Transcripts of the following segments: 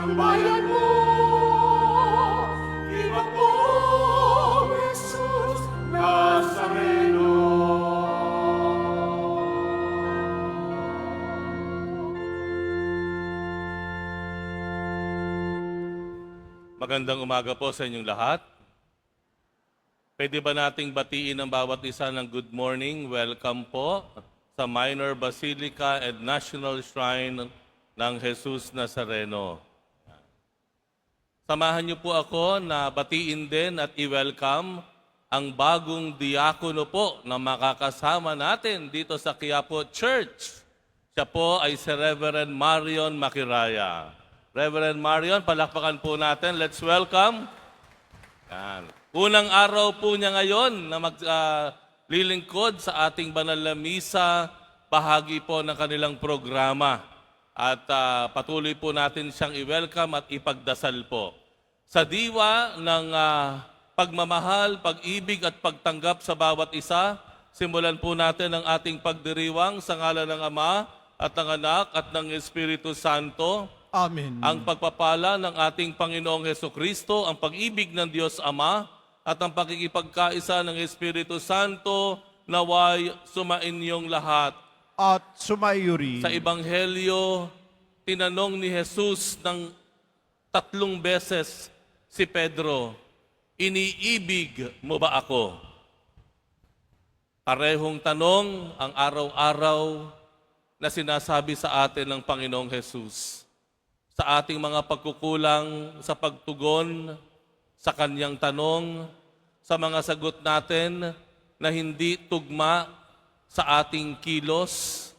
ng bayan mo. Iba po, Jesus Nazareno. Magandang umaga po sa inyong lahat. Pwede ba nating batiin ang bawat isa ng good morning? Welcome po sa Minor Basilica and National Shrine ng Jesus Nazareno. Samahan niyo po ako na batiin din at i-welcome ang bagong diakono po na makakasama natin dito sa Quiapo Church. Siya po ay si Reverend Marion Makiraya. Reverend Marion, palakpakan po natin. Let's welcome. Yan. Unang araw po niya ngayon na maglilingkod sa ating banal na misa, bahagi po ng kanilang programa. At patuloy po natin siyang i-welcome at ipagdasal po. Sa diwa ng pagmamahal, pag-ibig at pagtanggap sa bawat isa, simulan po natin ang ating pagdiriwang sa ngalan ng Ama at ng Anak at ng Espiritu Santo. Amen. Ang pagpapala ng ating Panginoong Hesukristo, ang pag-ibig ng Diyos Ama, at ang pakikipagkaisa ng Espiritu Santo, naway sumainyong lahat. At sumayuri. Sa Ebanghelyo, tinanong ni Jesus ng 3 beses si Pedro, iniibig mo ba ako? Parehong tanong ang araw-araw na sinasabi sa atin ng Panginoong Jesus. Sa ating mga pagkukulang sa pagtugon, sa kanyang tanong, sa mga sagot natin na hindi tugma sa ating kilos,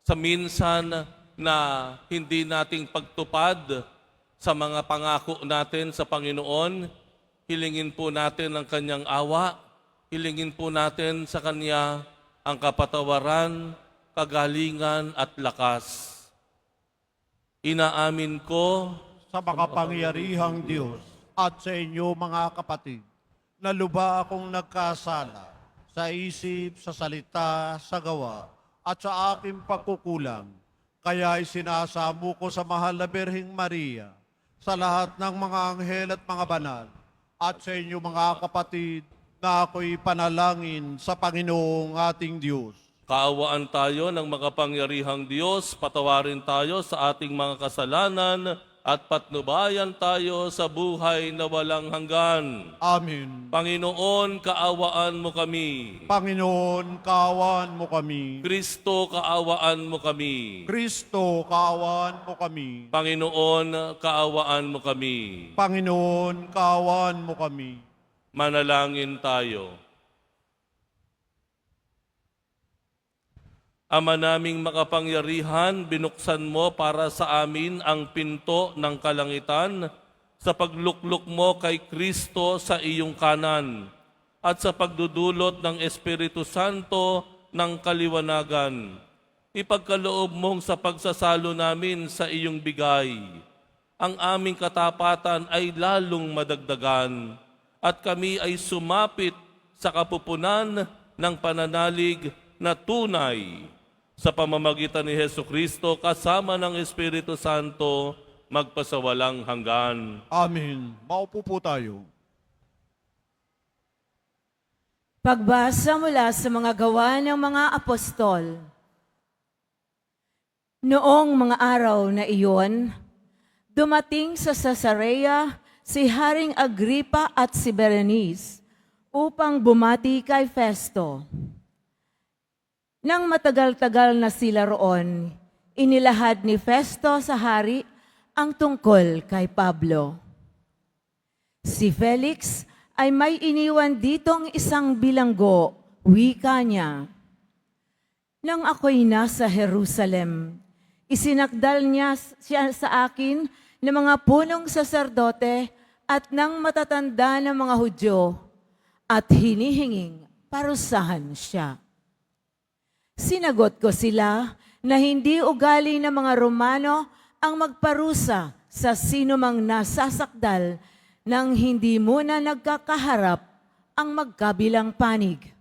sa minsan na hindi nating pagtupad sa mga pangako natin sa Panginoon, hilingin po natin ang kanyang awa, hilingin po natin sa kanya ang kapatawaran, kagalingan at lakas. Inaamin ko Sa makapangyarihang Diyos at sa inyo mga kapatid, na luba akong nagkasala sa isip, sa salita, sa gawa, at sa aking pagkukulang. Kaya isinasamo ko sa mahal na Birheng Maria, sa lahat ng mga anghel at mga banal, at sa inyo mga kapatid, na ako'y panalangin sa Panginoong ating Diyos. Kaawaan tayo ng makapangyarihang Diyos, patawarin tayo sa ating mga kasalanan, at patnubayan tayo sa buhay na walang hanggan. Amen. Panginoon, kaawaan mo kami. Panginoon, kaawaan mo kami. Kristo, kaawaan mo kami. Kristo, kaawaan mo kami. Panginoon, kaawaan mo kami. Panginoon, kaawaan mo kami. Manalangin tayo. Ama naming makapangyarihan, binuksan mo para sa amin ang pinto ng kalangitan sa pagluklok mo kay Kristo sa iyong kanan at sa pagdudulot ng Espiritu Santo ng kaliwanagan. Ipagkaloob mong sa pagsasalo namin sa iyong bigay. Ang aming katapatan ay lalong madagdagan at kami ay sumapit sa kapupunan ng pananalig na tunay. Sa pamamagitan ni Hesukristo kasama ng Espiritu Santo, magpasawalang hanggan. Amen. Maupo po tayo. Pagbasa mula sa mga gawa ng mga apostol. Noong mga araw na iyon, dumating sa Cesarea si Haring Agripa at si Berenice upang bumati kay Festo. Nang matagal-tagal na sila roon, inilahad ni Festo sa hari ang tungkol kay Pablo. Si Felix ay may iniwan ditong isang bilanggo, wika niya. Nang ako'y nasa Jerusalem, isinakdal niya siya sa akin ng mga punong saserdote at ng matatanda ng mga Hudyo at hinihinging parusahan siya. Sinagot ko sila na hindi ugali ng mga Romano ang magparusa sa sinumang nasasakdal nang hindi muna nagkakaharap ang magkabilang panig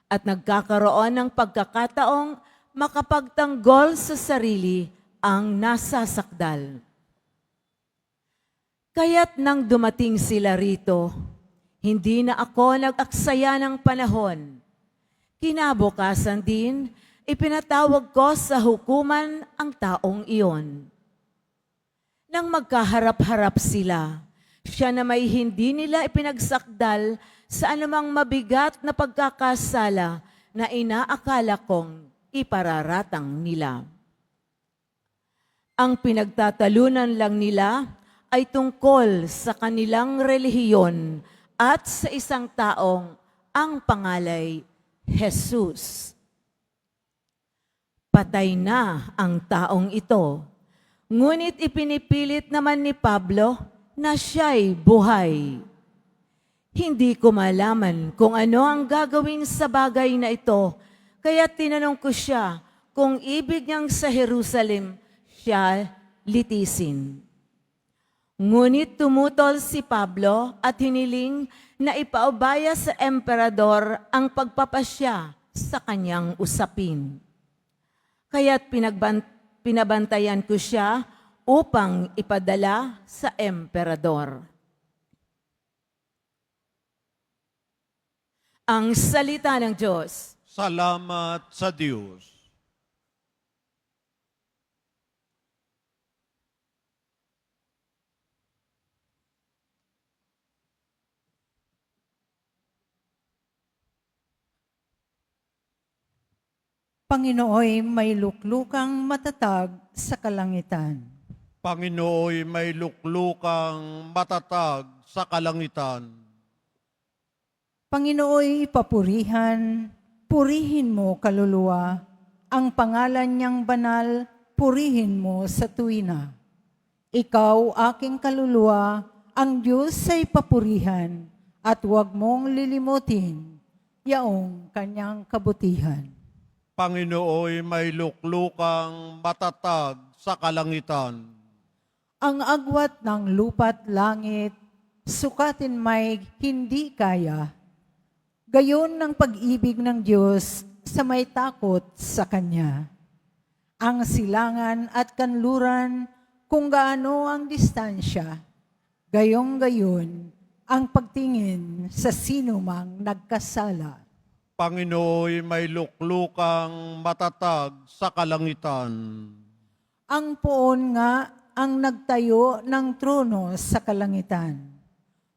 at nagkakaroon ng pagkakataong makapagtanggol sa sarili ang nasasakdal. Kaya't nang dumating sila rito, hindi na ako nag-aksaya ng panahon. Kinabukasan din, ipinatawag ko sa hukuman ang taong iyon. Nang magkaharap-harap sila, siya na may hindi nila ipinagsakdal sa anumang mabigat na pagkakasala na inaakala kong ipararatang nila. Ang pinagtatalunan lang nila ay tungkol sa kanilang relihiyon at sa isang taong ang pangalay Jesus. Patay na ang taong ito, ngunit ipinipilit naman ni Pablo na siya'y buhay. Hindi ko malaman kung ano ang gagawin sa bagay na ito, kaya tinanong ko siya kung ibig niyang sa Jerusalem siya litisin. Ngunit tumutol si Pablo at hiniling na ipaubaya sa emperador ang pagpapasya sa kanyang usapin. Kaya't pinabantayan ko siya upang ipadala sa emperador. Ang salita ng Diyos. Salamat sa Diyos. Panginooy may luklukang matatag sa kalangitan. Panginooy may luklukang matatag sa kalangitan. Panginooy papurihan, purihin mo kaluluwa, ang pangalan niyang banal, purihin mo sa tuwina. Ikaw, aking kaluluwa, ang Diyos ay papurihan, at huwag mong lilimutin, yaong kanyang kabutihan. Panginooy may luklukang matatag sa kalangitan. Ang agwat ng lupa't langit, sukatin may hindi kaya. Gayon ng pag-ibig ng Diyos sa may takot sa Kanya. Ang silangan at kanluran kung gaano ang distansya. Gayong-gayon ang pagtingin sa sino mang nagkasala. Panginooy may luklukang matatag sa kalangitan. Ang poon nga ang nagtayo ng trono sa kalangitan.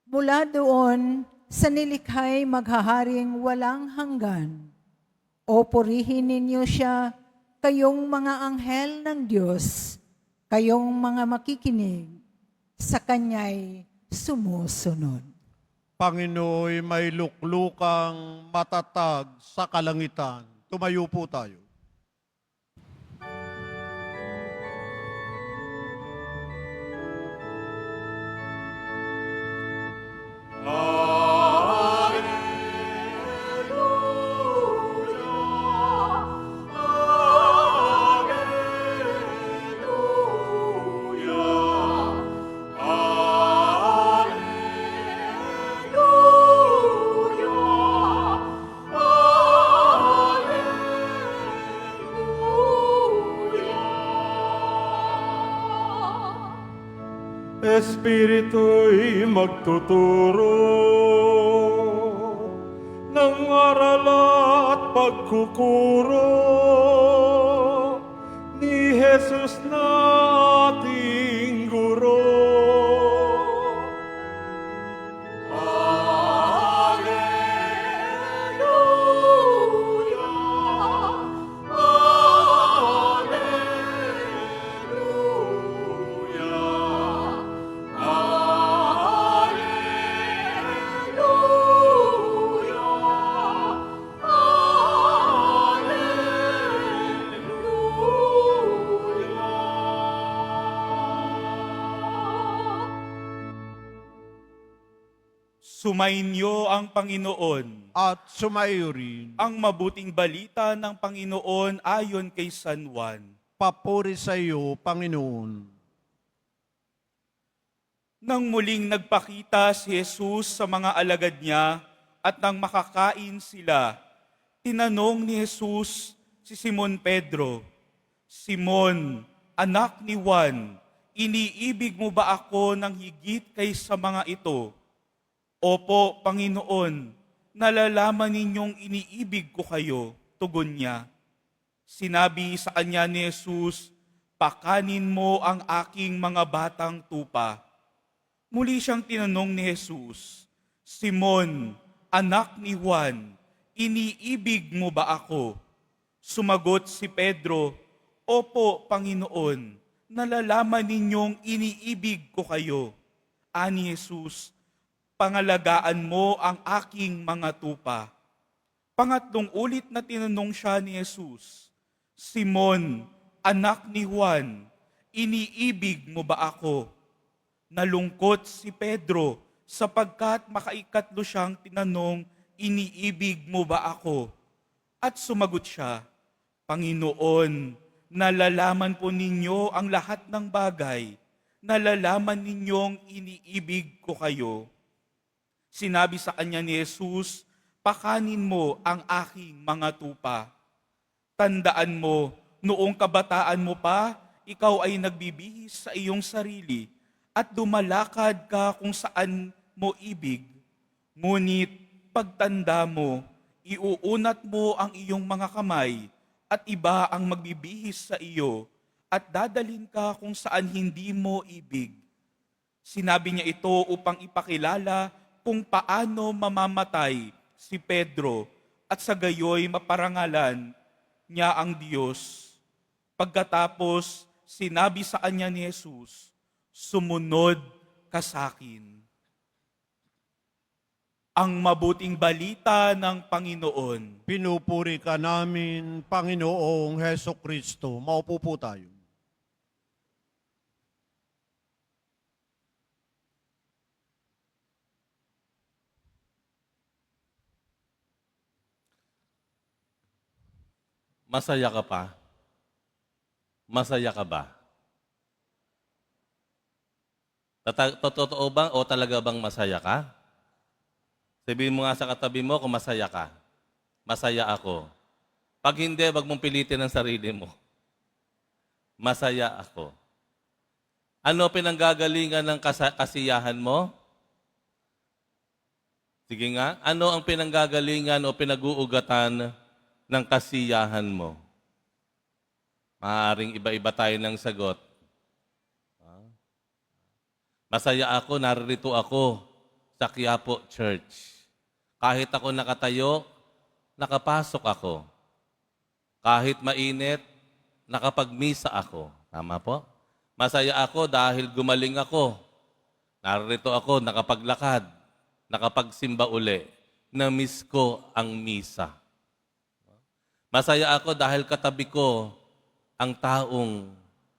Mula doon, sa nilikhay maghaharing walang hanggan. O purihin ninyo siya, kayong mga anghel ng Diyos, kayong mga makikinig, sa Kanya'y sumusunod. Panginooy may luklukang matatag sa kalangitan. Tumayo po tayo. Espiritu'y magtuturo ng aral at pagkukuro ni Jesus na ating guro. Sumainyo ang Panginoon. At sumayo rin. Ang mabuting balita ng Panginoon ayon kay San Juan. Papuri sa iyo, Panginoon. Nang muling nagpakita si Jesus sa mga alagad niya at nang makakain sila, tinanong ni Jesus si Simon Pedro, "Simon, anak ni Juan, iniibig mo ba ako ng higit kaysa mga ito? Opo, Panginoon, nalalaman ninyong iniibig ko kayo, tugon niya. Sinabi sa kanya ni Jesus, pakanin mo ang aking mga batang tupa. Muli siyang tinanong ni Jesus, Simon, anak ni Juan, iniibig mo ba ako? Sumagot si Pedro, Opo, Panginoon, nalalaman ninyong iniibig ko kayo. Ani Jesus, pangalagaan mo ang aking mga tupa. Pangatlong ulit na tinanong siya ni Jesus, Simon, anak ni Juan, iniibig mo ba ako? Nalungkot si Pedro sapagkat makaikatlo siyang tinanong, iniibig mo ba ako? At sumagot siya, Panginoon, nalalaman po ninyo ang lahat ng bagay, nalalaman ninyong iniibig ko kayo. Sinabi sa kanya ni Jesus, pakanin mo ang aking mga tupa. Tandaan mo, noong kabataan mo pa, ikaw ay nagbibihis sa iyong sarili at dumalakad ka kung saan mo ibig. Ngunit pagtanda mo, iuunat mo ang iyong mga kamay at iba ang magbibihis sa iyo at dadalhin ka kung saan hindi mo ibig. Sinabi niya ito upang ipakilala kung paano mamamatay si Pedro at sa gayoy maparangalan niya ang Diyos. Pagkatapos, sinabi sa kanya ni Jesus, sumunod ka sa akin. Ang mabuting balita ng Panginoon. Pinupuri ka namin, Panginoong Heso Kristo. Maupo po tayo. Masaya ka pa? Masaya ka ba? Totoo ba o talaga bang masaya ka? Sabihin mo nga sa katabi mo kung masaya ka. Masaya ako. Pag hindi, wag mong pilitin ang sarili mo. Masaya ako. Ano pinanggagalingan ng kasiyahan mo? Sige nga, ano ang pinanggagalingan o pinag-uugatan ng kasiyahan mo? Maaaring iba-iba tayo ng sagot. Masaya ako, narito ako sa Quiapo Church. Kahit ako nakatayo, nakapasok ako. Kahit mainit, nakapagmisa ako. Tama po? Masaya ako dahil gumaling ako. Narito ako, nakapaglakad, nakapagsimba uli. Na-miss ko ang misa. Masaya ako dahil katabi ko ang taong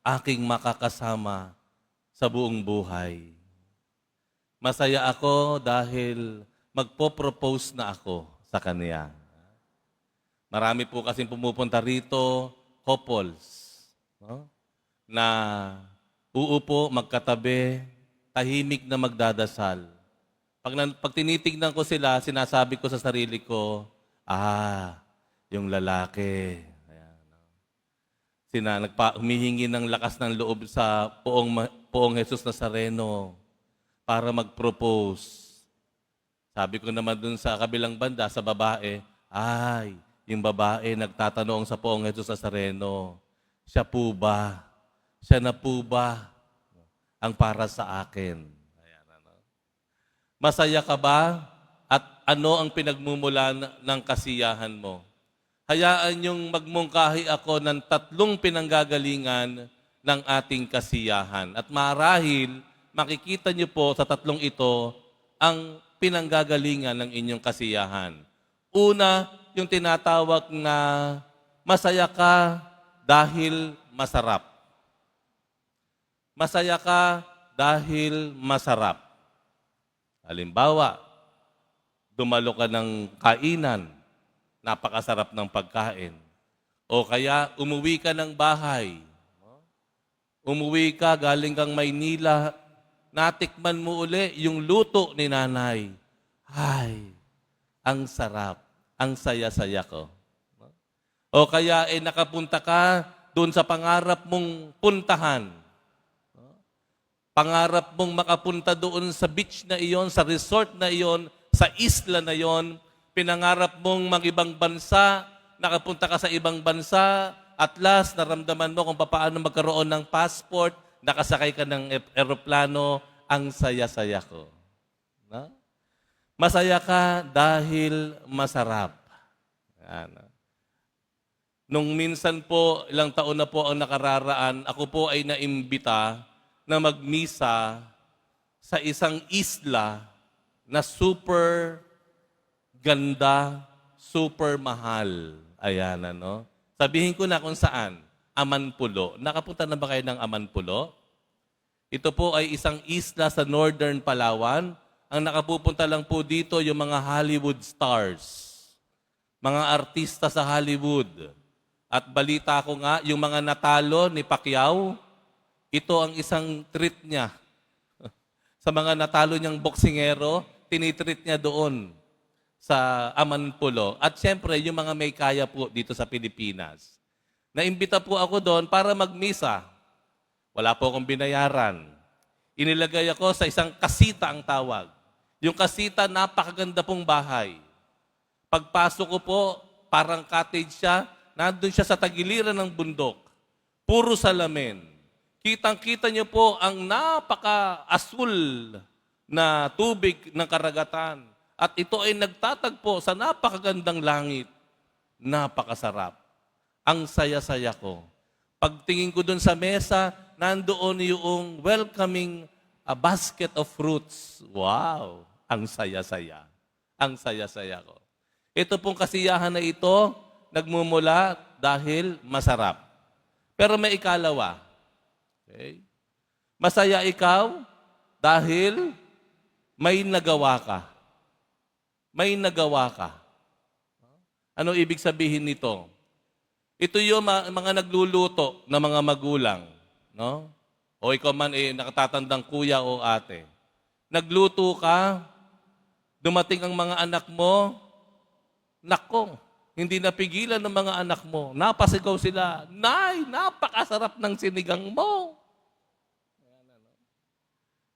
aking makakasama sa buong buhay. Masaya ako dahil magpo-propose na ako sa kanya. Marami po kasing pumupunta rito, couples, no? Na uupo, magkatabi, tahimik na magdadasal. Pag tinitignan ko sila, sinasabi ko sa sarili ko, yung lalaki. Ayan, no? Humihingi ng lakas ng loob sa poong Jesus Nazareno para mag-propose. Sabi ko naman dun sa kabilang banda, sa babae, yung babae nagtatanong sa poong Jesus Nazareno, siya po ba? Siya na po ba ang para sa akin? Ayan, ano? Masaya ka ba? At ano ang pinagmumulan ng kasiyahan mo? Hayaan yung magmungkahi ako ng 3 pinanggagalingan ng ating kasiyahan. At marahil, makikita niyo po sa 3 ito ang pinanggagalingan ng inyong kasiyahan. Una, yung tinatawag na masaya ka dahil masarap. Masaya ka dahil masarap. Halimbawa, dumalo ka ng kainan, napakasarap ng pagkain. O kaya umuwi ka ng bahay. Umuwi ka, galing kang Maynila, natikman mo uli yung luto ni nanay. Ang sarap, ang saya-saya ko. O kaya nakapunta ka doon sa pangarap mong puntahan. Pangarap mong makapunta doon sa beach na iyon, sa resort na iyon, sa isla na iyon. Pinangarap mong mag-ibang bansa, nakapunta ka sa ibang bansa, at last, naramdaman mo kung paano magkaroon ng passport, nakasakay ka ng eroplano, ang saya-saya ko. No? Masaya ka dahil masarap. Yan. Nung minsan po, ilang taon na po ang nakararaan, ako po ay naimbita na magmisa sa isang isla na super ganda, super mahal. Ayan, ano? Sabihin ko na kung saan. Amanpulo. Nakapunta na ba kayo ng Amanpulo? Ito po ay isang isla sa Northern Palawan. Ang nakapupunta lang po dito yung mga Hollywood stars. Mga artista sa Hollywood. At balita ko nga, yung mga natalo ni Pacquiao, ito ang isang treat niya. Sa mga natalo niyang boksingero, tinitreat niya doon sa Amanpulo. At siyempre, yung mga may kaya po dito sa Pilipinas. Naimbita po ako doon para magmisa. Wala po akong binayaran. Inilagay ako sa isang kasita ang tawag. Yung kasita, napakaganda pong bahay. Pagpasok ko po, parang cottage siya, nandun siya sa tagiliran ng bundok. Puro salamin. Kitang-kita niyo po ang napaka-asul na tubig ng karagatan. At ito ay nagtatagpo sa napakagandang langit. Napakasarap. Ang saya-saya ko. Pagtingin ko dun sa mesa, nandoon yung welcoming a basket of fruits. Wow! Ang saya-saya. Ang saya-saya ko. Ito pong kasiyahan na ito, nagmumula dahil masarap. Pero may ikalawa. Okay? Masaya ikaw dahil may nagawa ka. May nagawa ka. Ano ibig sabihin nito? Ito yung mga nagluluto na mga magulang. No? O ikaw man nakatatandang kuya o ate. Nagluto ka, dumating ang mga anak mo, nako, hindi napigilan ng mga anak mo. Napasigaw sila, Nay, napakasarap ng sinigang mo.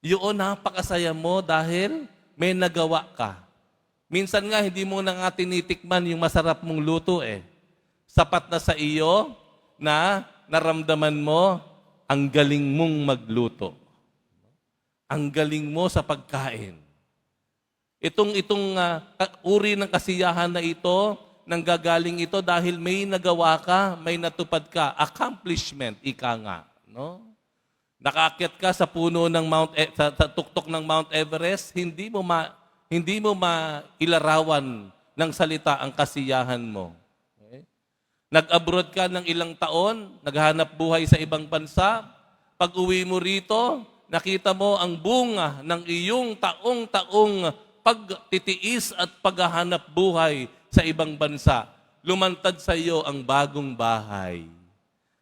Yun, napakasaya mo dahil may nagawa ka. Minsan nga, hindi mo na nga tinitikman yung masarap mong luto eh. Sapat na sa iyo na naramdaman mo ang galing mong magluto. Ang galing mo sa pagkain. Itong uri ng kasiyahan na ito, nanggagaling ito dahil may nagawa ka, may natupad ka. Accomplishment, ika nga. No? Nakaakyat ka sa puno ng sa tuktok ng Mount Everest, hindi mo mailarawan ng salita ang kasiyahan mo. Okay? Nag-abroad ka ng ilang taon, naghanap buhay sa ibang bansa, pag uwi mo rito, nakita mo ang bunga ng iyong taong-taong pagtitiis at paghahanap buhay sa ibang bansa. Lumantad sa iyo ang bagong bahay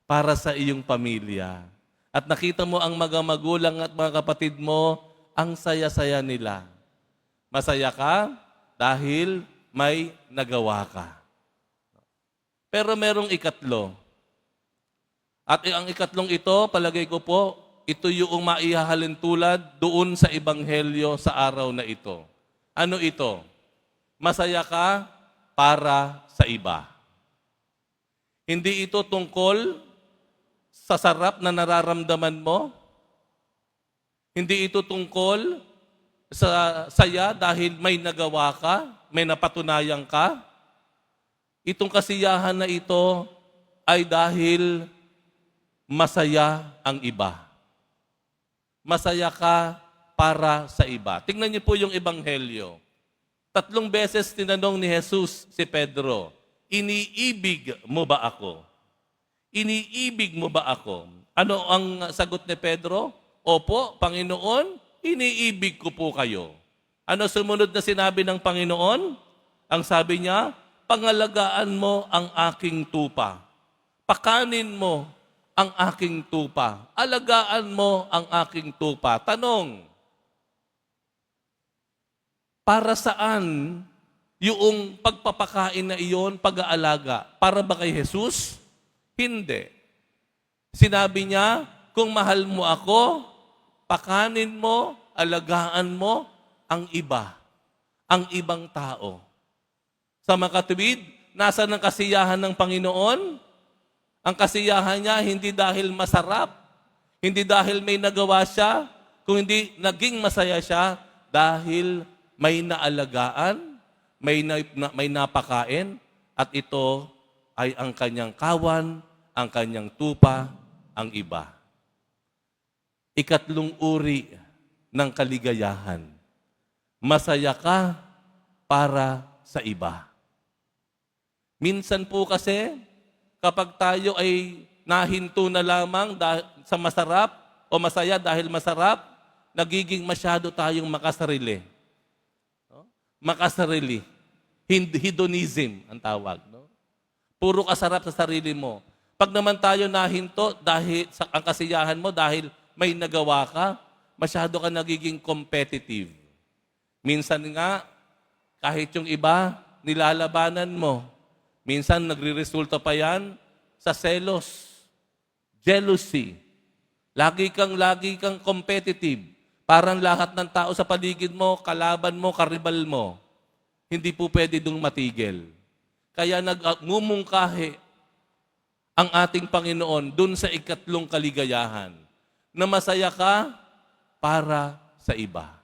para sa iyong pamilya. At nakita mo ang mga magulang at mga kapatid mo, ang saya-saya nila. Masaya ka dahil may nagawa ka. Pero merong ikatlo. At ang ikatlong ito, palagay ko po, ito yung maihahalin tulad doon sa Ebanghelyo sa araw na ito. Ano ito? Masaya ka para sa iba. Hindi ito tungkol sa sarap na nararamdaman mo. Hindi ito tungkol sa saya dahil may nagawa ka, may napatunayan ka. Itong kasiyahan na ito ay dahil masaya ang iba. Masaya ka para sa iba. Tingnan niyo po yung Ebanghelyo. 3 beses tinanong ni Jesus si Pedro, iniibig mo ba ako? Iniibig mo ba ako? Ano ang sagot ni Pedro? Opo, Panginoon, iniibig ko po kayo. Ano sumunod na sinabi ng Panginoon? Ang sabi niya, pangalagaan mo ang aking tupa. Pakanin mo ang aking tupa. Alagaan mo ang aking tupa. Tanong, para saan yung pagpapakain na iyon, pag-aalaga? Para ba kay Jesus? Hindi. Sinabi niya, kung mahal mo ako, pakanin mo, alagaan mo ang iba, ang ibang tao. Sa makatuwid, nasa ng kasiyahan ng Panginoon? Ang kasiyahan niya hindi dahil masarap, hindi dahil may nagawa siya, kung hindi naging masaya siya dahil may naalagaan, may napakain, at ito ay ang kanyang kawan, ang kanyang tupa, ang iba. Ikatlong uri ng kaligayahan. Masaya ka para sa iba. Minsan po kasi, kapag tayo ay nahinto na lamang sa masarap o masaya dahil masarap, nagiging masyado tayong makasarili. No? Makasarili. Hedonism ang tawag. No? Puro kasarap sa sarili mo. Pag naman tayo nahinto dahil ang kasiyahan mo dahil may nagawa ka, masyado ka nagiging competitive. Minsan nga, kahit yung iba, nilalabanan mo. Minsan nagre-resulta pa yan sa selos, jealousy. Lagi kang competitive. Parang lahat ng tao sa paligid mo, kalaban mo, karibal mo. Hindi po pwede dong matigil. Kaya nagmumungkahi ang ating Panginoon dun sa ikatlong kaligayahan na masaya ka para sa iba.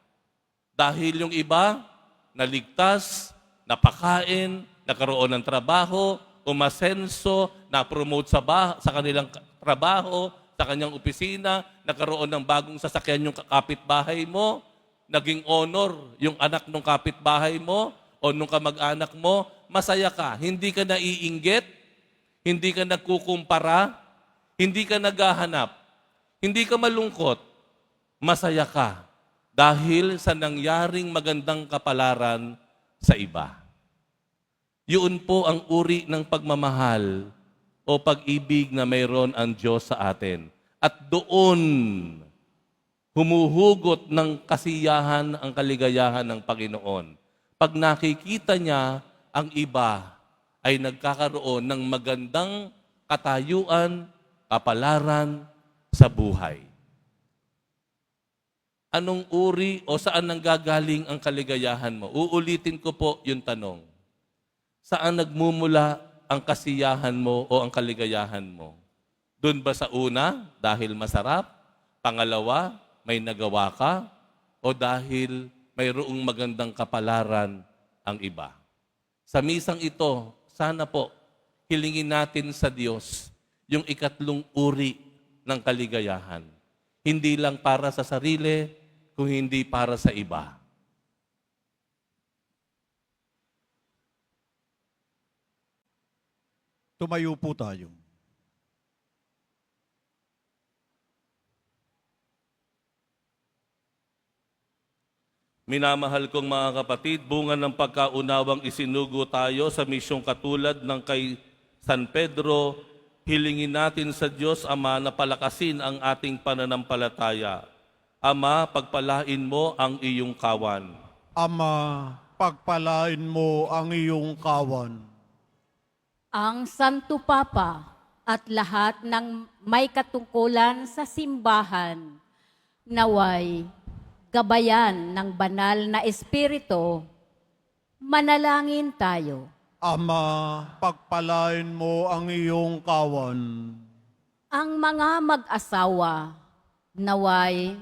Dahil yung iba, naligtas, napakain, nagkaroon ng trabaho, umasenso, na-promote sa kanilang trabaho, sa kanyang opisina, nagkaroon ng bagong sasakyan yung kapitbahay mo, naging honor yung anak ng kapitbahay mo o nung kamag-anak mo, masaya ka. Hindi ka naiinggit, hindi ka nagkukumpara, hindi ka naghahanap, hindi ka malungkot, masaya ka dahil sa nangyaring magandang kapalaran sa iba. Yun po ang uri ng pagmamahal o pag-ibig na mayroon ang Diyos sa atin. At doon, humuhugot ng kasiyahan ang kaligayahan ng Panginoon. Pag nakikita niya ang iba ay nagkakaroon ng magandang katayuan, kapalaran sa buhay. Anong uri o saan nanggagaling ang kaligayahan mo? Uulitin ko po yung tanong. Saan nagmumula ang kasiyahan mo o ang kaligayahan mo? Doon ba sa una, dahil masarap? Pangalawa, may nagawa ka? O dahil mayroong magandang kapalaran ang iba? Sa misang ito, sana po, hilingin natin sa Diyos yung ikatlong uri ng kaligayahan. Hindi lang para sa sarili, kung hindi para sa iba. Tumayo po tayo. Minamahal kong mga kapatid, bunga ng pagkaunawang isinugo tayo sa misyong katulad ng kay San Pedro, hilingin natin sa Diyos Ama na palakasin ang ating pananampalataya. Ama, pagpalain mo ang iyong kawan. Ama, pagpalain mo ang iyong kawan. Ang Santo Papa at lahat ng may katungkulan sa simbahan, naway gabayan ng banal na Espiritu, manalangin tayo. Ama, pagpalain mo ang iyong kawan. Ang mga mag-asawa, naway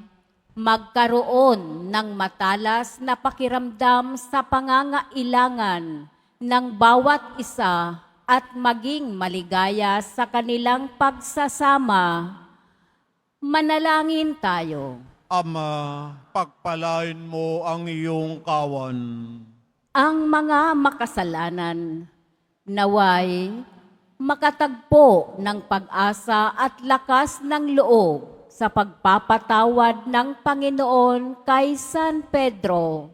magkaroon ng matalas na pakiramdam sa pangangailangan ng bawat isa at maging maligaya sa kanilang pagsasama. Manalangin tayo. Ama, pagpalain mo ang iyong kawan. Ang mga makasalanan, naway makatagpo ng pag-asa at lakas ng loob sa pagpapatawad ng Panginoon kay San Pedro.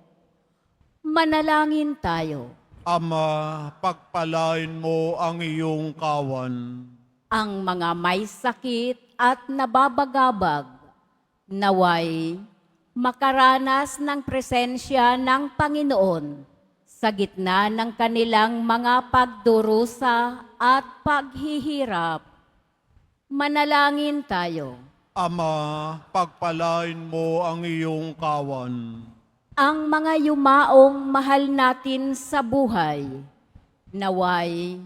Manalangin tayo. Ama, pagpalain mo ang iyong kawan. Ang mga may sakit at nababagabag, naway makaranas ng presensya ng Panginoon sa gitna ng kanilang mga pagdurusa at paghihirap. Manalangin tayo. Ama, pagpalain mo ang iyong kawan. Ang mga yumaong mahal natin sa buhay, naway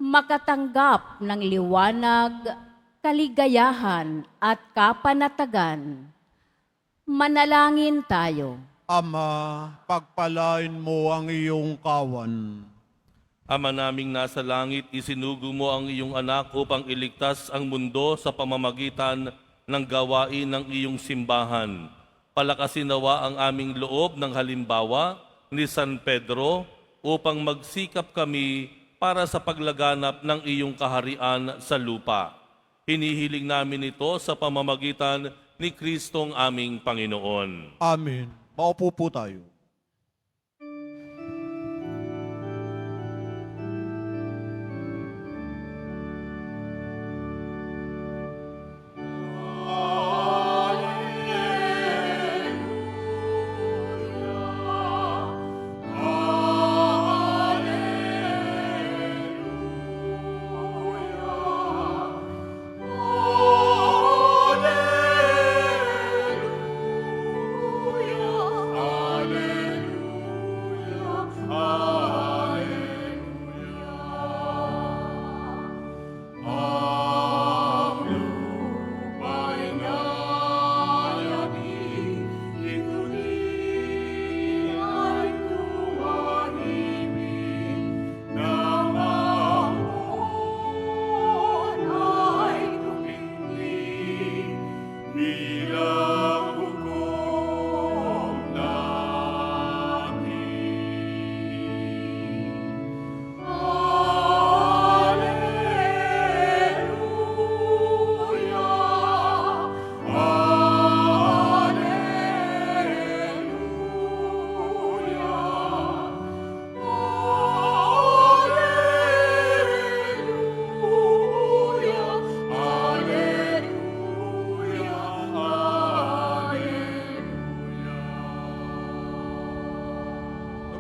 makatanggap ng liwanag, kaligayahan at kapanatagan. Manalangin tayo. Ama, pagpalain mo ang iyong kawan. Ama naming nasa langit, isinugo mo ang iyong anak upang iligtas ang mundo sa pamamagitan ng gawain ng iyong simbahan. Palakasin nawa ang aming loob ng halimbawa ni San Pedro upang magsikap kami para sa paglaganap ng iyong kaharian sa lupa. Hinihiling namin ito sa pamamagitan ni Kristong aming Panginoon. Amen. Maupo po tayo.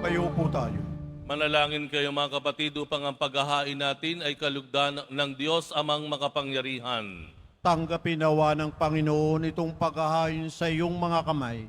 Tayo po tayo. Manalangin kayo mga kapatid upang ang paghahain natin ay kalugdan ng Diyos amang makapangyarihan. Tanggapin nawa ng Panginoon itong paghahain sa iyong mga kamay,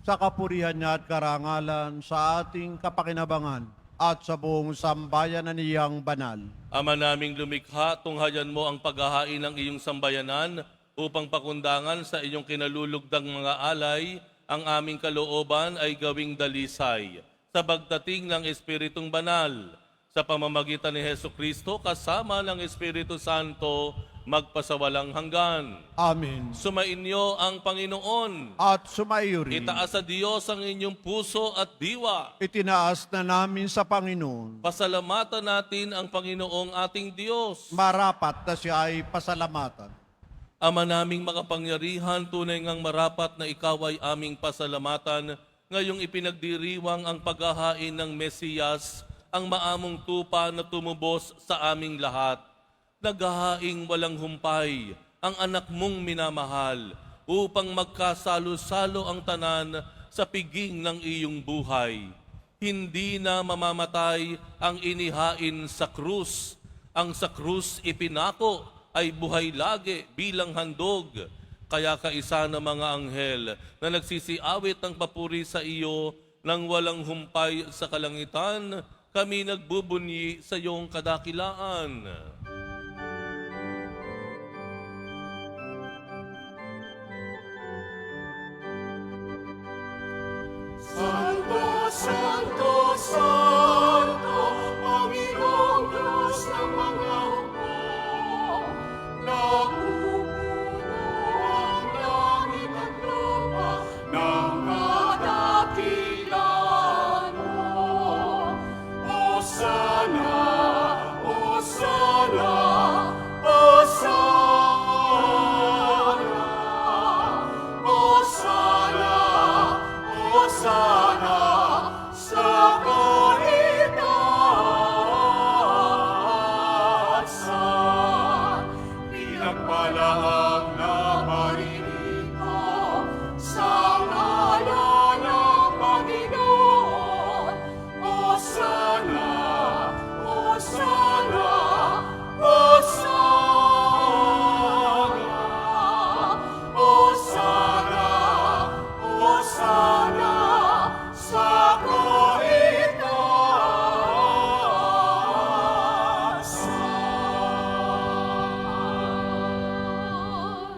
sa kapurihan niya at karangalan, sa ating kapakinabangan, at sa buong sambayanan niyang banal. Ama naming lumikha, tunghayan mo ang paghahain ng iyong sambayanan upang pakundangan sa iyong kinalulugdang mga alay, ang aming kalooban ay gawing dalisay. Sa pagdating ng Espiritong Banal, sa pamamagitan ni Heso Kristo kasama ng Espiritu Santo, magpasawalang hanggan. Amen. Sumainyo ang Panginoon. At sumaiyo rin. Itaas sa Diyos ang inyong puso at diwa. Itinaas na namin sa Panginoon. Pasalamatan natin ang Panginoong ating Diyos. Marapat na siya ay pasalamatan. Ama naming makapangyarihan, tunay ngang marapat na ikaw ay aming pasalamatan, ngayong ipinagdiriwang ang paghahain ng Mesiyas, ang maamong tupa na tumubos sa aming lahat. Naghahaing walang humpay, ang anak mong minamahal, upang magkasalo-salo ang tanan sa piging ng iyong buhay. Hindi na mamamatay ang inihain sa krus. Ang sa krus ipinako ay buhay lagi bilang handog. Kaya kaisa ng mga anghel na nagsisiawit ng papuri sa iyo nang walang humpay sa kalangitan, kami nagbubunyi sa iyong kadakilaan. Santo, Santo, Santo, Panginoong Diyos ng mga hukbo, napupuno ang langit at lupa ng kadakilaan mo. Hosana, Hosana, Hosana, Hosana, Hosana.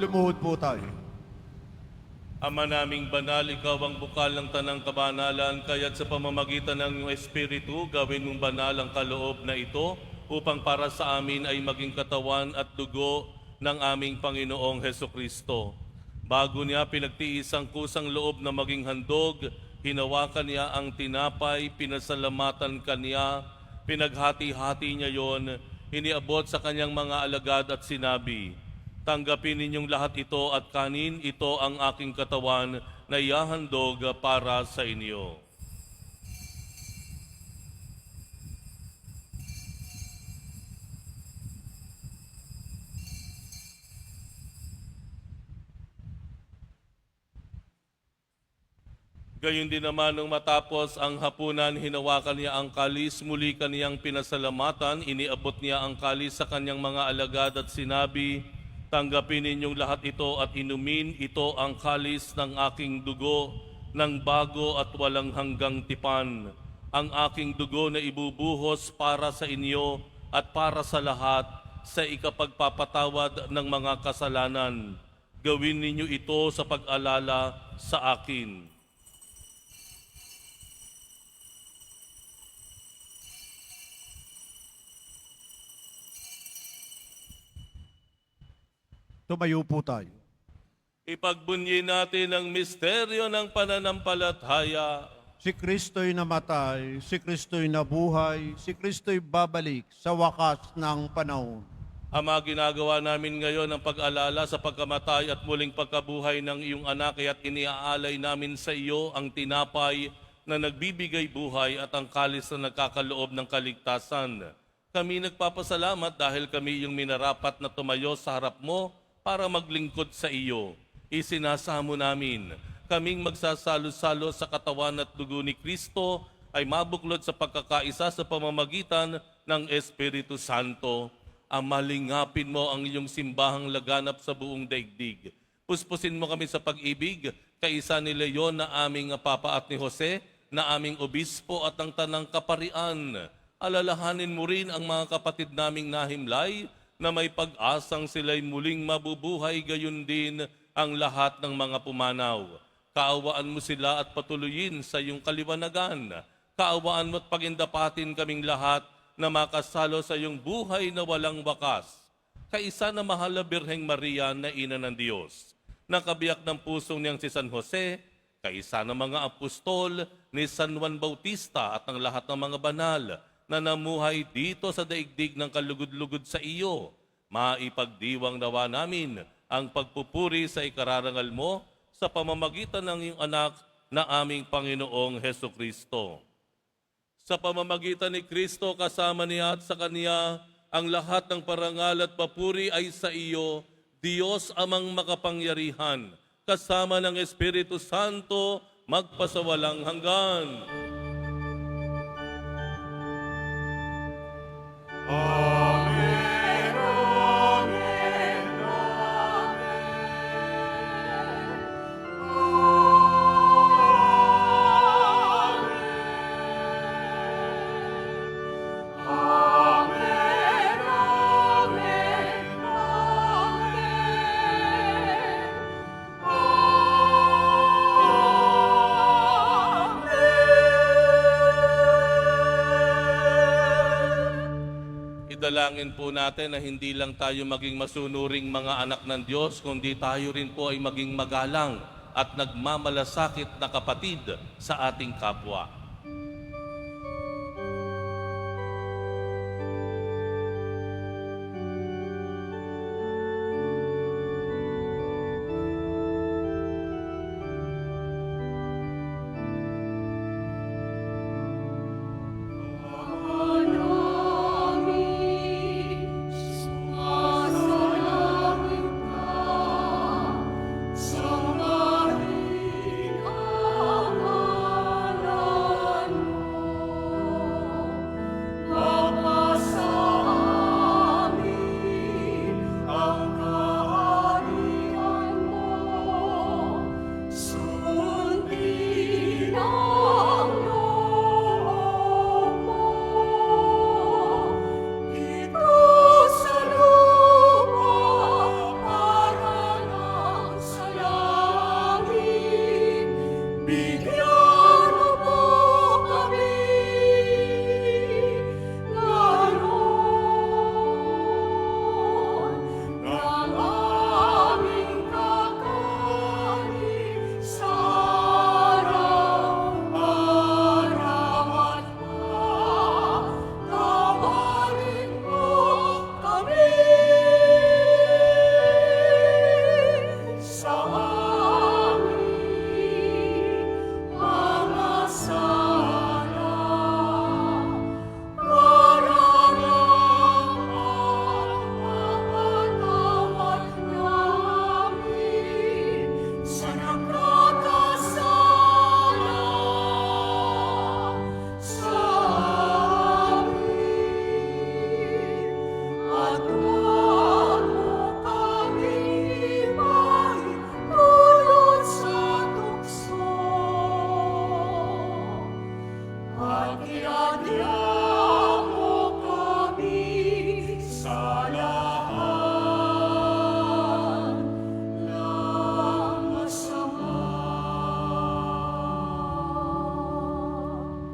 Lumuhod po tayo. Ama naming banal, ikaw ang bukal ng tanang kabanalan, kaya't sa pamamagitan ng iyong Espiritu, gawin mong banal ang kaloob na ito upang para sa amin ay maging katawan at dugo ng aming Panginoong Hesukristo. Bago niya pinagtiis ang kusang loob na maging handog, hinawakan niya ang tinapay, pinasalamatan kaniya, pinaghati-hati niya yon, iniabot sa kanyang mga alagad at sinabi, "Tanggapin ninyong lahat ito at kanin, ito ang aking katawan na ihahandog para sa inyo." Gayon din naman nung matapos ang hapunan, hinawakan niya ang kalis, muli kaniyang pinasalamatan, iniabot niya ang kalis sa kanyang mga alagad at sinabi, "Tanggapin ninyong lahat ito at inumin, ito ang kalis ng aking dugo, ng bago at walang hanggang tipan. Ang aking dugo na ibubuhos para sa inyo at para sa lahat sa ikapagpapatawad ng mga kasalanan. Gawin ninyo ito sa pag-alala sa akin." Tumayo po tayo. Ipagbunyi natin ang misteryo ng pananampalataya. Si Kristo'y namatay, si Kristo'y nabuhay, si Kristo'y babalik sa wakas ng panahon. Ama, ginagawa namin ngayon ang pag-alala sa pagkamatay at muling pagkabuhay ng iyong anak, kaya't iniaalay namin sa iyo ang tinapay na nagbibigay buhay at ang kalis na nagkakaloob ng kaligtasan. Kami nagpapasalamat dahil kami iyong minarapat na tumayo sa harap mo para maglingkod sa iyo. Isinasamo namin, kaming magsasalo-salo sa katawan at dugo ni Kristo ay mabuklod sa pagkakaisa sa pamamagitan ng Espiritu Santo. Amalingapin mo ang iyong simbahang laganap sa buong daigdig. Puspusin mo kami sa pag-ibig, kaisa ni Leon na aming papa at ni Jose, na aming obispo at ang tanang kaparian. Alalahanin mo rin ang mga kapatid naming nahimlay, na may pag-asang sila'y muling mabubuhay, gayon din ang lahat ng mga pumanaw. Kaawaan mo sila at patuloyin sa iyong kaliwanagan. Kaawaan mo at pagindapatin kaming lahat na makasalo sa iyong buhay na walang wakas. Kaisa na mahal na Birheng Maria na Ina ng Diyos, nakabiyak ng pusong niyang si San Jose, kaisa ng mga apostol ni San Juan Bautista at ang lahat ng mga banal na namuhay dito sa daigdig ng kalugod-lugod sa iyo, maipagdiwang nawa namin ang pagpupuri sa ikararangal mo sa pamamagitan ng iyong anak na aming Panginoong Hesukristo. Sa pamamagitan ni Kristo, kasama niya at sa Kaniya, ang lahat ng parangal at papuri ay sa iyo, Diyos amang makapangyarihan, kasama ng Espiritu Santo, magpasawalang hanggan. Amen, amen, amen. Amen, Idalangin po natin na hindi lang tayo maging masunuring mga anak ng Diyos, kundi tayo rin po ay maging magalang at nagmamalasakit na kapatid sa ating kapwa. Sa Maria, Ama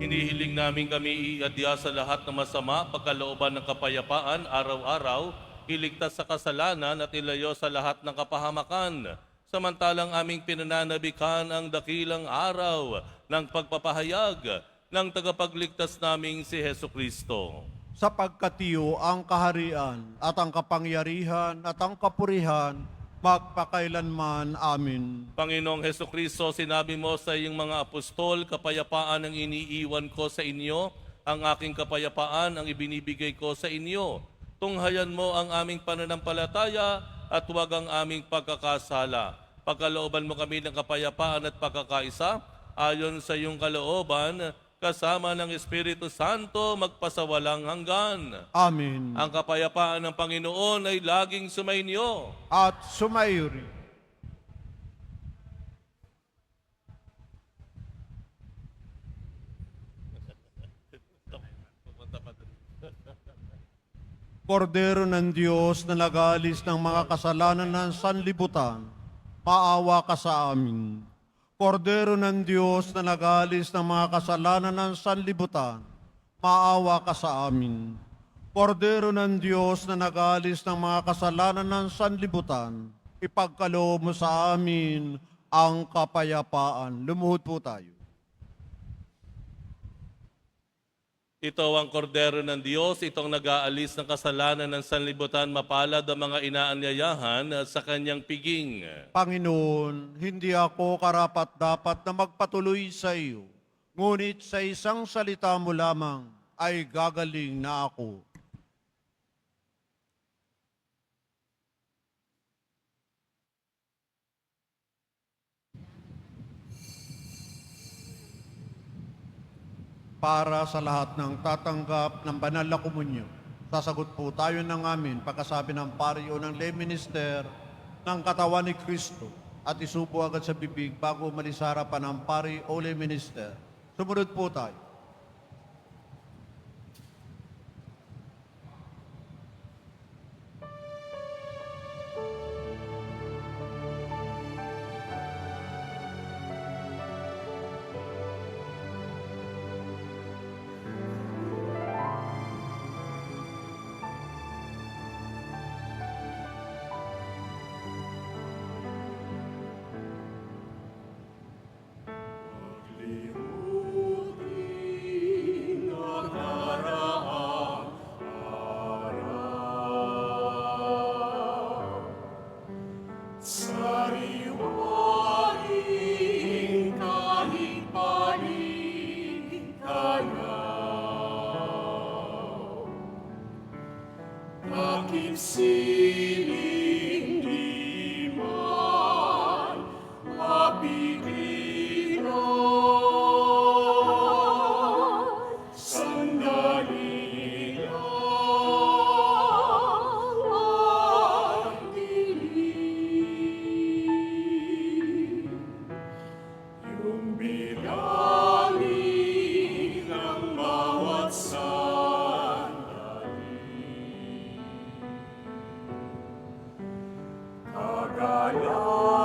Hinihiling namin kami iadya sa lahat ng masama, pagkalooban ng kapayapaan, araw-araw, iligtas sa kasalanan at ilayo sa lahat ng kapahamakan. Samantalang aming pinananabikan ang dakilang araw ng pagpapahayag ng tagapagligtas naming si Heso Kristo. Sapagkat iyo ang kaharian at ang kapangyarihan at ang kapurihan magpakailanman. Amin. Panginoong Heso Kristo, sinabi mo sa iyong mga apostol, kapayapaan ang iniiwan ko sa inyo, ang aking kapayapaan ang ibinibigay ko sa inyo. Tunghayan mo ang aming pananampalataya at huwag ang aming pagkakasala. Pagkalooban mo kami ng kapayapaan at pagkakaisa, ayon sa iyong kalooban, kasama ng Espiritu Santo magpasawalang hanggan. Amin. Ang kapayapaan ng Panginoon ay laging sumainyo. At sumayo rin. Kordero ng Diyos na nag-aalis ng mga kasalanan ng sanlibutan, maawa ka sa amin. Kordero ng Diyos na nag-aalis ng mga kasalanan ng sanlibutan, maawa ka sa amin. Kordero ng Diyos na nag-aalis ng mga kasalanan ng sanlibutan, ipagkaloob mo sa amin ang kapayapaan. Lumuhod po tayo. Ito ang kordero ng Diyos, itong nag-aalis ng kasalanan ng sanlibutan, mapalad ang mga inaanyayahan sa kanyang piging. Panginoon, hindi ako karapat-dapat na magpatuloy sa iyo, ngunit sa isang salita mo lamang ay gagaling na ako. Para sa lahat ng tatanggap ng banal na komunyo, sasagot po tayo ng amin pagkasabi ng pari o ng lay minister ng katawan ni Kristo at isupo agad sa bibig bago umalis sa harapan ng pari o lay minister. Sumunod po tayo. Sariwaing kahit paligid kayaw, bakit siling di man mapigilan? Sandali lang ang dilim, yung bilangin ng bawat sandali.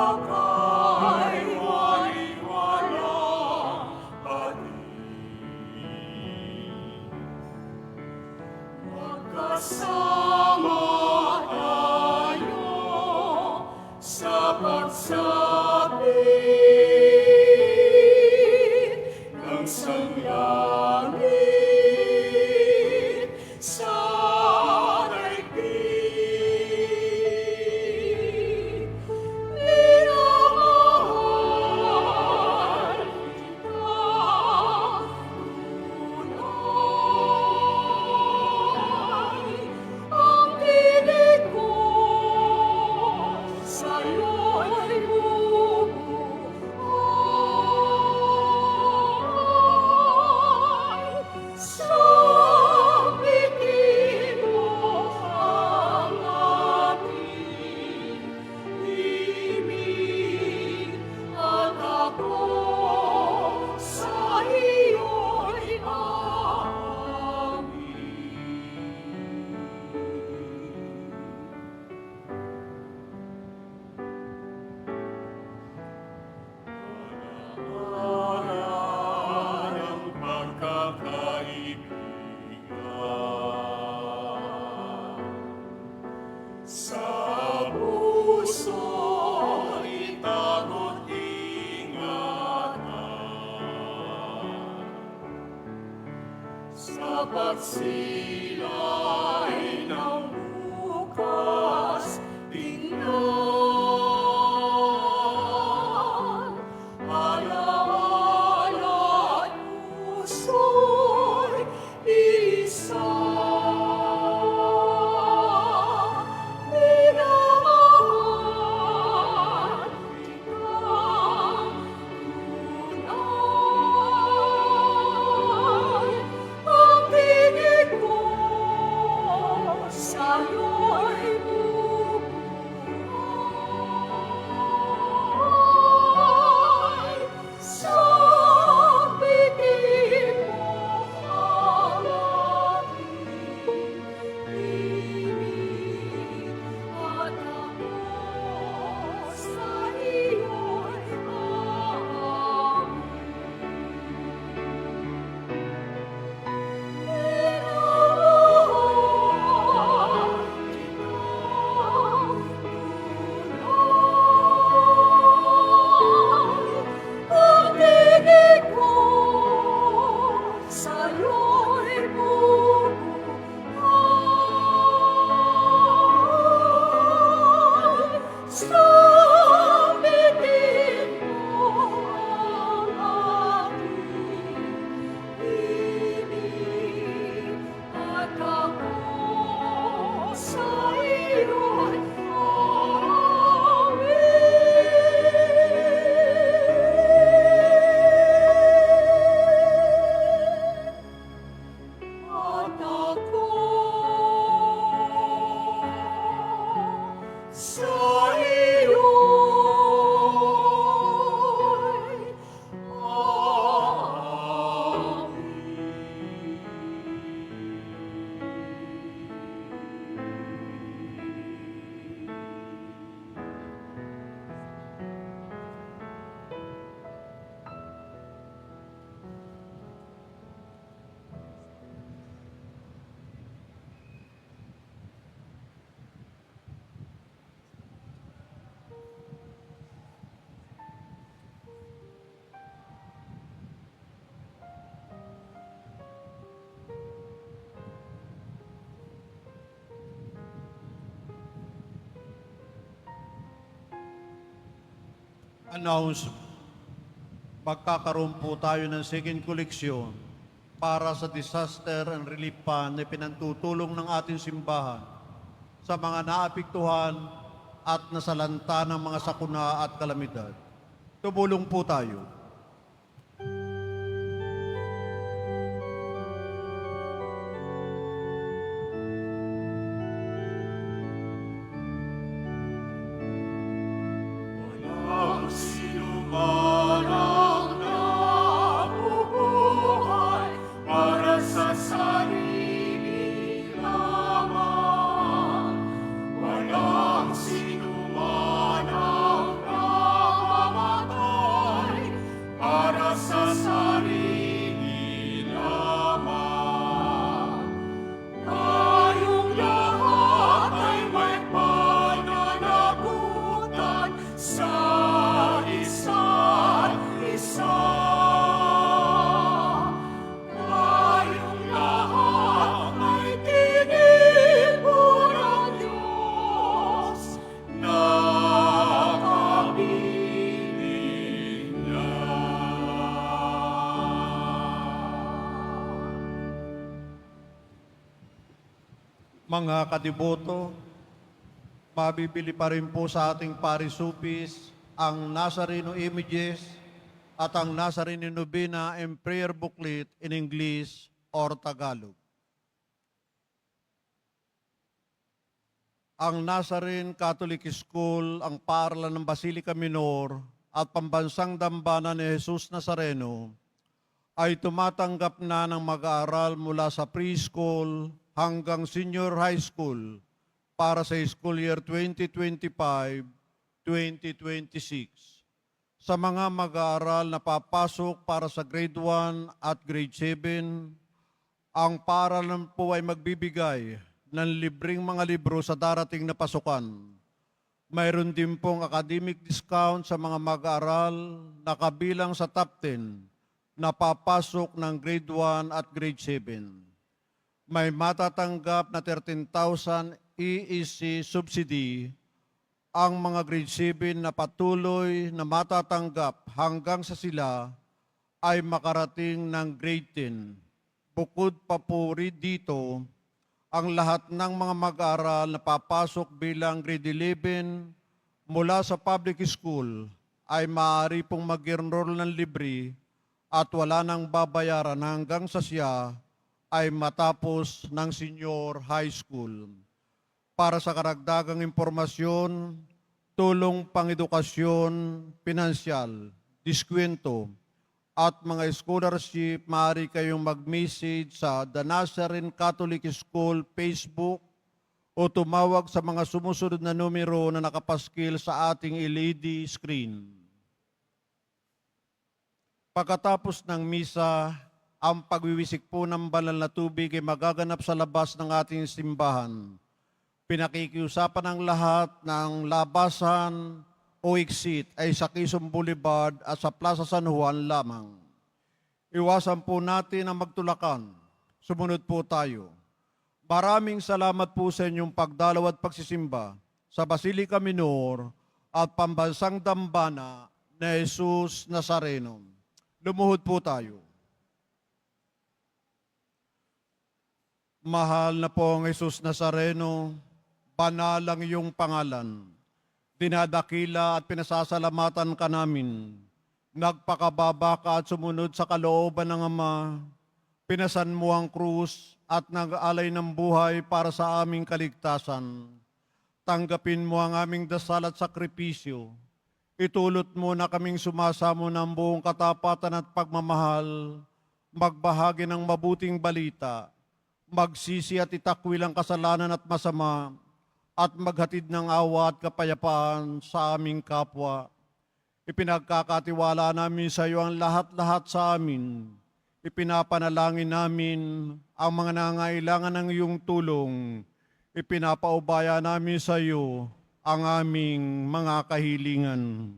Kagalakay waliwalang panig, magkasama tayo sa pagsapit ng sanglangit sa daigdig. Minamahal kita, tunay ang tinig ko sa'yo'y bumuhay. Sambitin mo ang ating ibig at ako sa iyo'y amin. Ang Dapat sila'y ng bukas tingnan. Alaala at puso'y isa. Minamahal kitang tunay. Ang tinig ko sa'yo'y bubuhay. Sabitin mo ang aking ibig, at ako sa iyo'y aamin. Sabitin mo ang aking ibig, at ako sa iyo'y aamin. At ako sa iyo'y Announcement. Magkakaroon po tayo ng second collection para sa disaster and relief fund na pinantutulong ng ating simbahan sa mga naapektuhan at nasalanta ng mga sakuna at kalamidad. Tumulong po tayo. Walang sinuman ang nabubuhay para sa sarili lamang. Walang sinuman ang namamatay para sa sarili lamang. Tayong lahat ay may pananagutan sa isa't isa. Tayong lahat ay tinipon ng Diyos na kapiling niya. Mga kadiboto, mabibili pa rin po sa ating parisupis ang Nazareno images at ang Nazareno Novena and prayer booklet in English or Tagalog. Ang Nazarene Catholic School, ang paaralan ng Basilica Minor at Pambansang Dambana ni Jesus Nazareno ay tumatanggap na ng mag-aaral mula sa preschool hanggang senior high school para sa school year 2025-2026. Sa mga mag-aaral na papasok para sa grade 1 at grade 7, ang paaralan po ay magbibigay ng libreng mga libro sa darating na pasukan. Mayroon din pong academic discount sa mga mag-aaral na kabilang sa top 10 na papasok ng grade 1 at grade 7. may matatanggap na 13,000 EEC subsidy ang mga grade 7 na patuloy na matatanggap hanggang sa sila ay makarating ng grade 10. Bukod pa po rin dito, ang lahat ng mga mag-aaral na papasok bilang grade 11 mula sa public school ay maaari pong mag-enroll ng libre at wala nang babayaran hanggang sa siya ay matapos ng senior high school. Para sa karagdagang impormasyon, tulong pang-edukasyon, pinansyal, diskwento, at mga scholarship, maaari kayong mag-message sa The Nazarene Catholic School Facebook o tumawag sa mga sumusunod na numero na nakapaskil sa ating LED screen. Pagkatapos ng misa, ang pagwiwisik po ng banal na tubig ay magaganap sa labas ng ating simbahan. Pinakikiusapan ng lahat ng labasan o exit ay sa Quezon Boulevard at sa Plaza San Juan lamang. Iwasan po natin ang magtulakan. Sumunod po tayo. Maraming salamat po sa inyong pagdalaw at pagsisimba sa Basilica Minor at Pambansang Dambana na Jesus Nazareno. Lumuhod po tayo. Mahal na pong Jesus Nazareno, banal ang iyong pangalan. Dinadakila at pinasasalamatan ka namin. Nagpakababa ka at sumunod sa kalooban ng Ama. Pinasan mo ang krus at nag-alay ng buhay para sa aming kaligtasan. Tanggapin mo ang aming dasal at sakripisyo. Itulot mo na kaming sumasamo ng buong katapatan at pagmamahal, magbahagi ng mabuting balita, magsisi at itakwil ang kasalanan at masama, at maghatid ng awa at kapayapaan sa aming kapwa. Ipinagkakatiwala namin sa iyo ang lahat-lahat sa amin. Ipinapanalangin namin ang mga nangailangan ng iyong tulong. Ipinapaubaya namin sa iyo ang aming mga kahilingan.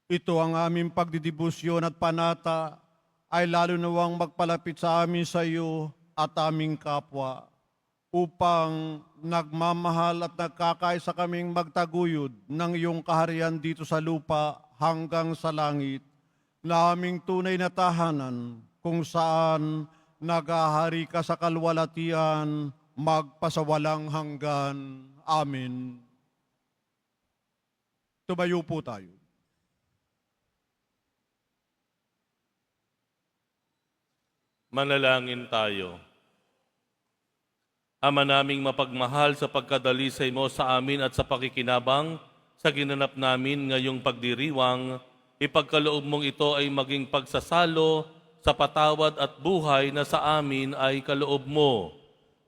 Ito ang aming pagdidibusyon at panata ay lalo nawang magpalapit sa amin sa iyo at aming kapwa upang nagmamahal at nagkakaisa kaming magtaguyod ng iyong kaharian dito sa lupa hanggang sa langit na aming tunay na tahanan kung saan nagahari ka sa kalwalatian magpasawalang hanggan. Amen. Tumayo po tayo. Manalangin tayo. Ama naming mapagmahal, sa pagkadalisay mo sa amin at sa pakikinabang sa ginanap namin ngayong pagdiriwang, ipagkaloob mong ito ay maging pagsasalo sa patawad at buhay na sa amin ay kaloob mo.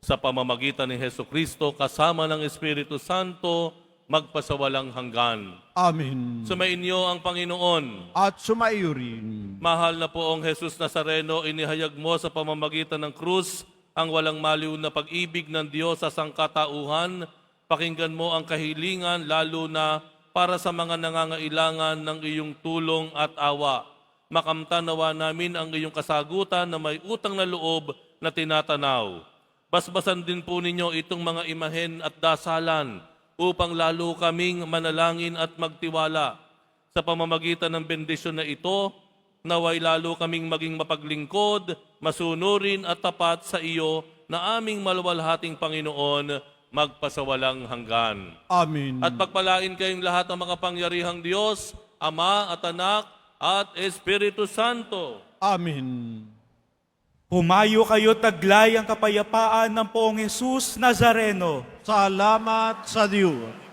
Sa pamamagitan ni Hesukristo kasama ng Espiritu Santo, magpasawalang hanggan. Amen. Sumainyo ang Panginoon. At sumaiyo rin. Mahal na poong Jesus Nazareno, inihayag mo sa pamamagitan ng krus ang walang maliw na pag-ibig ng Diyos sa sangkatauhan. Pakinggan mo ang kahilingan lalo na para sa mga nangangailangan ng iyong tulong at awa. Makamtanawa namin ang iyong kasagutan na may utang na loob na tinatanaw. Basbasan din po ninyo itong mga imahen at dasalan upang lalo kaming manalangin at magtiwala. Sa pamamagitan ng bendisyon na ito, naway lalo kaming maging mapaglingkod, masunurin at tapat sa iyo na aming maluwalhating Panginoon, magpasawalang hanggan. Amen. At pagpalain kayong lahat ng makapangyarihang Diyos, Ama at Anak at Espiritu Santo. Amen. Humayo kayo taglay ang kapayapaan ng poong Jesus Nazareno. Salamat sa Diyos.